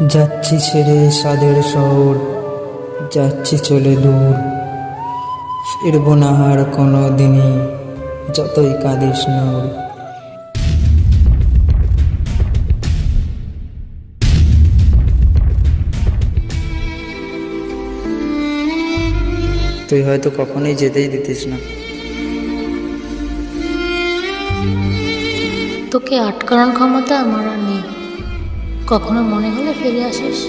যাচ্ছি ছেড়ে স্বাদের শহর, যাচ্ছি চলে দূর, ফিরবো না আর কোনো দিনই, যতই কাঁদিস নূর। তুই হয়তো কখনোই যেতেই দিতিস না। তোকে আটকানোর ক্ষমতা আমার আর নেই। কখনো মনে হলে ফিরে আসিস।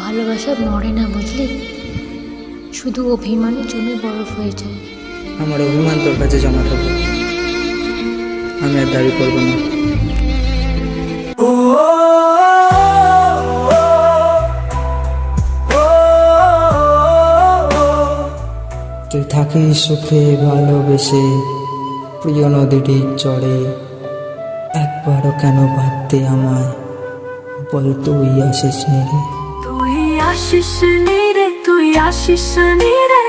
ভালোবাসা মরে না, বুঝলি? শুধু অভিমানে জমে বরফ হয়ে যায়। আমার অভিমান তোর কাছে জমা থাকবে, আমি আর দাবি করবো না। তুই থাকিস সুখে ভালোবেসে প্রিয় নদীটির চড়ে, একবারও কেন ভাবতে আমায় বল, তুই আসিস নি রে। তুই আসিস নি রে, তুই আসিস নি রে,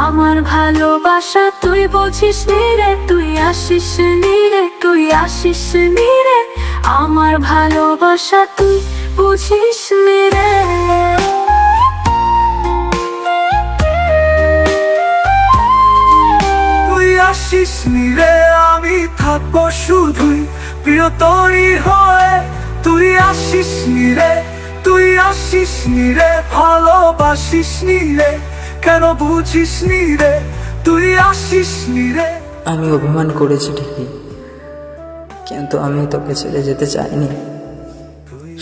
আমার ভালোবাসা তুই বুঝিস নি রে। তুই আসিস নি রে, তুই আসিস নি রে, আমার ভালোবাসা তুই বুঝিস নি রে। তুই আসিস নি রে, আমি থাকবো শুধুই প্রিয়তরী হয়ে। তুই আসিস নি রে, তুই আসিস নি রে, ভালোবাসিস নি রে, কেন বুঝিস নি রে। তুই আসিস নি রে। আমি অভিমান করেছি ঠিকই, কিন্তু আমি তোকে ছেড়ে যেতে চাইনি।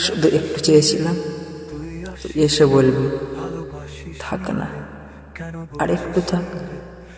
শুধু একটু চেয়েছিলাম তুই এসে বলবি থাক না, আর একটু থাক।